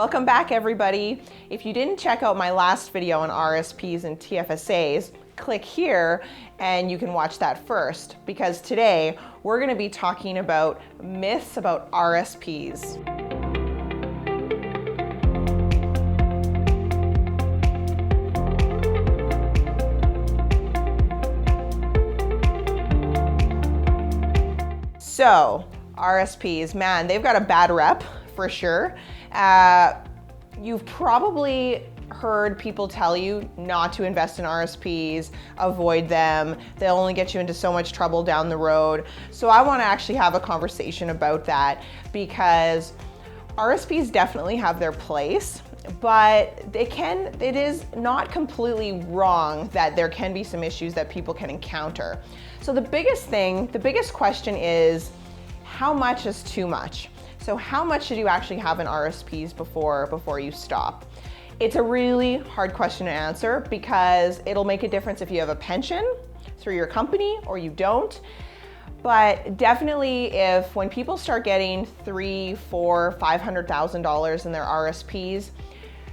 Welcome back, everybody. If you didn't check out my last video on RSPs and TFSAs, click here and you can watch that first, because today we're going to be talking about myths about RSPs. So, RSPs, man, they've got a bad rep for sure. You've probably heard people tell you not to invest in RSPs, avoid them. They'll only get you into so much trouble down the road. So I want to actually have a conversation about that, because RSPs definitely have their place, but it is not completely wrong that there can be some issues that people can encounter. So the biggest question is, how much is too much? So how much should you actually have in RSPs before you stop? It's a really hard question to answer, because it'll make a difference if you have a pension through your company or you don't. But definitely when people start getting $300,000, $400,000, $500,000 in their RSPs,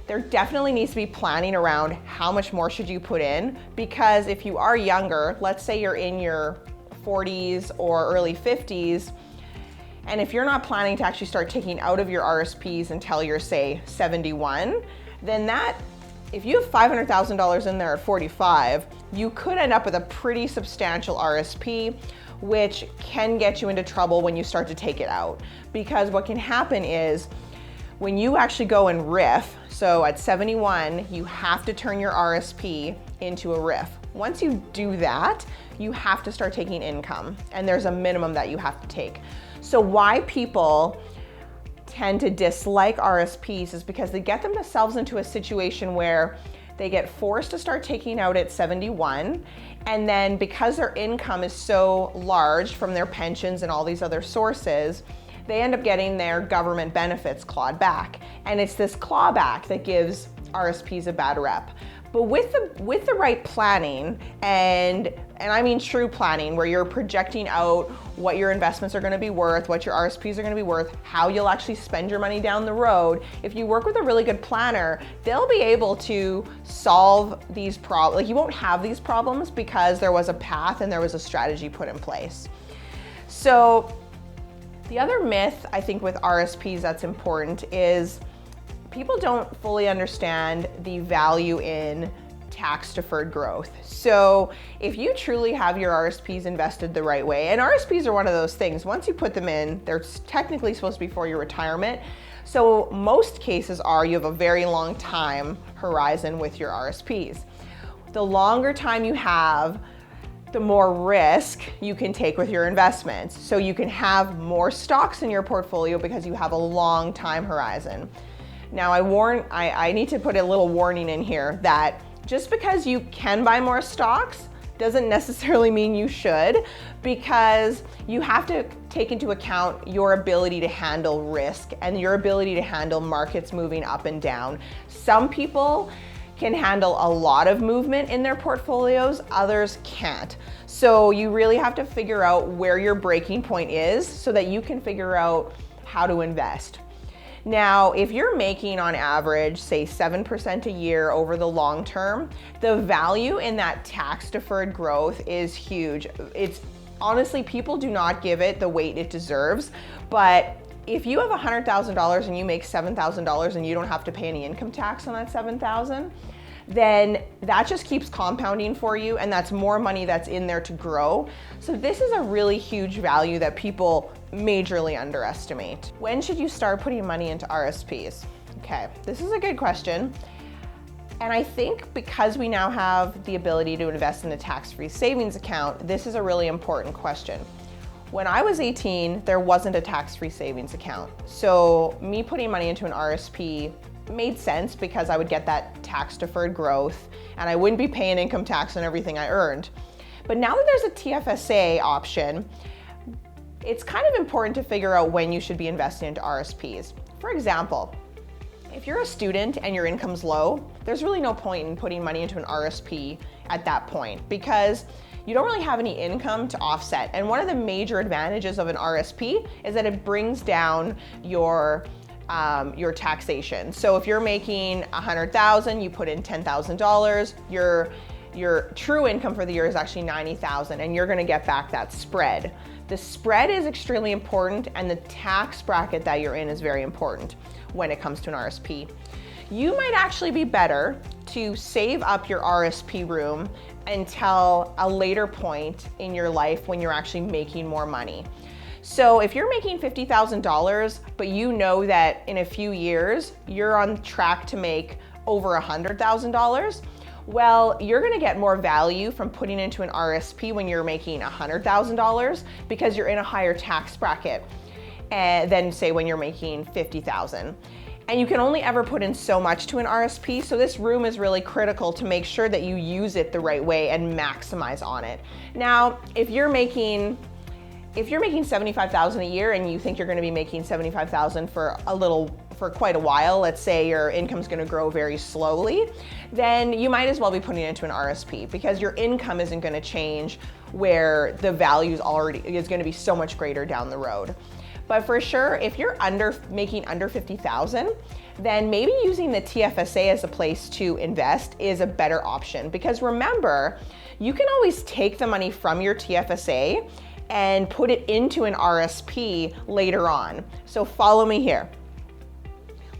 there definitely needs to be planning around how much more should you put in, because if you are younger, let's say you're in your 40s or early 50s, and if you're not planning to actually start taking out of your RSPs until you're, say, 71, then if you have $500,000 in there at 45, you could end up with a pretty substantial RSP, which can get you into trouble when you start to take it out. Because what can happen is, when you actually go and RIF, so at 71, you have to turn your RSP into a RIF. Once you do that, you have to start taking income, and there's a minimum that you have to take. So why people tend to dislike RSPs is because they get themselves into a situation where they get forced to start taking out at 71, and then because their income is so large from their pensions and all these other sources, they end up getting their government benefits clawed back. And it's this clawback that gives RSPs a bad rep. But with the right planning, and I mean true planning, where you're projecting out what your investments are going to be worth, what your RSPs are going to be worth, how you'll actually spend your money down the road, if you work with a really good planner, they'll be able to solve these problems. Like, you won't have these problems because there was a path and there was a strategy put in place. So the other myth, I think, with RSPs that's important is people don't fully understand the value in tax deferred growth. So if you truly have your RSPs invested the right way, and RSPs are one of those things, once you put them in, they're technically supposed to be for your retirement. So most cases you have a very long time horizon with your RSPs. The longer time you have, the more risk you can take with your investments. So you can have more stocks in your portfolio because you have a long time horizon. Now I need to put a little warning in here that just because you can buy more stocks doesn't necessarily mean you should, because you have to take into account your ability to handle risk and your ability to handle markets moving up and down. Some people can handle a lot of movement in their portfolios, others can't. So you really have to figure out where your breaking point is so that you can figure out how to invest. Now, if you're making on average, say 7% a year over the long term, the value in that tax deferred growth is huge. It's honestly, people do not give it the weight it deserves, but if you have $100,000 and you make $7,000 and you don't have to pay any income tax on that $7,000, then that just keeps compounding for you, and that's more money that's in there to grow. So this is a really huge value that people majorly underestimate. When should you start putting money into RSPs? Okay, this is a good question. And I think because we now have the ability to invest in a tax-free savings account, this is a really important question. When I was 18, there wasn't a tax-free savings account. So me putting money into an RSP made sense because I would get that tax deferred growth and I wouldn't be paying income tax on everything I earned. But now that there's a TFSA option, it's kind of important to figure out when you should be investing into RSPs. For example, if you're a student and your income's low, there's really no point in putting money into an RSP at that point, because you don't really have any income to offset. And one of the major advantages of an RSP is that it brings down your your taxation. So if you're making $100,000, you put in $10,000, your true income for the year is actually $90,000, and you're gonna get back that spread. The spread is extremely important, and the tax bracket that you're in is very important when it comes to an RSP. You might actually be better to save up your RSP room until a later point in your life when you're actually making more money. So if you're making $50,000, but you know that in a few years, you're on track to make over $100,000, well, you're gonna get more value from putting into an RSP when you're making $100,000 because you're in a higher tax bracket than say when you're making $50,000. And you can only ever put in so much to an RSP, so this room is really critical to make sure that you use it the right way and maximize on it. Now, if you're making $75,000 a year and you think you're gonna be making $75,000 for quite a while, let's say your income's gonna grow very slowly, then you might as well be putting it into an RSP because your income isn't gonna change where the value is gonna be so much greater down the road. But for sure, if you're making under $50,000, then maybe using the TFSA as a place to invest is a better option. Because remember, you can always take the money from your TFSA and put it into an RSP later on. So follow me here.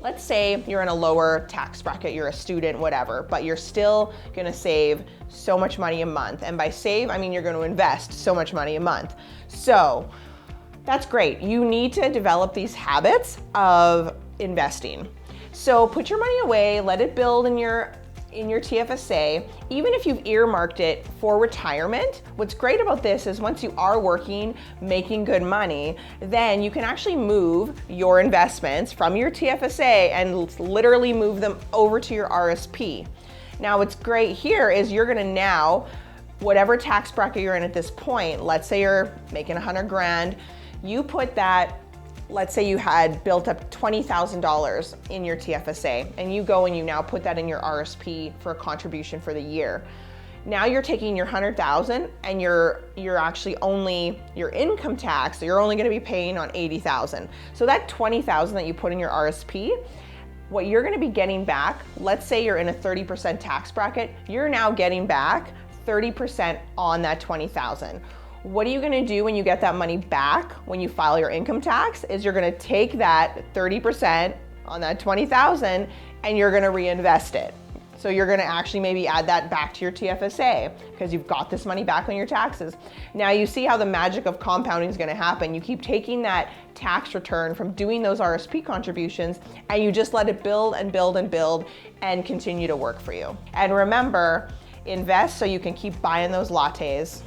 Let's say you're in a lower tax bracket, you're a student, whatever, but you're still gonna save so much money a month. And by save, I mean you're gonna invest so much money a month. So that's great. You need to develop these habits of investing. So put your money away, let it build in your TFSA. Even if you've earmarked it for retirement, what's great about this is once you are working, making good money, then you can actually move your investments from your TFSA and literally move them over to your RSP. Now what's great here is you're gonna now, whatever tax bracket you're in at this point, let's say you're making 100 grand, you put that, let's say you had built up $20,000 in your TFSA and you go and you now put that in your RSP for a contribution for the year. Now you're taking your 100,000 and you're actually only, your income tax, you're only gonna be paying on 80,000. So that 20,000 that you put in your RSP, what you're gonna be getting back, let's say you're in a 30% tax bracket, you're now getting back 30% on that 20,000. What are you gonna do when you get that money back when you file your income tax is you're gonna take that 30% on that 20,000 and you're gonna reinvest it. So you're gonna actually maybe add that back to your TFSA because you've got this money back on your taxes. Now you see how the magic of compounding is gonna happen. You keep taking that tax return from doing those RSP contributions and you just let it build and build and build and continue to work for you. And remember, invest so you can keep buying those lattes.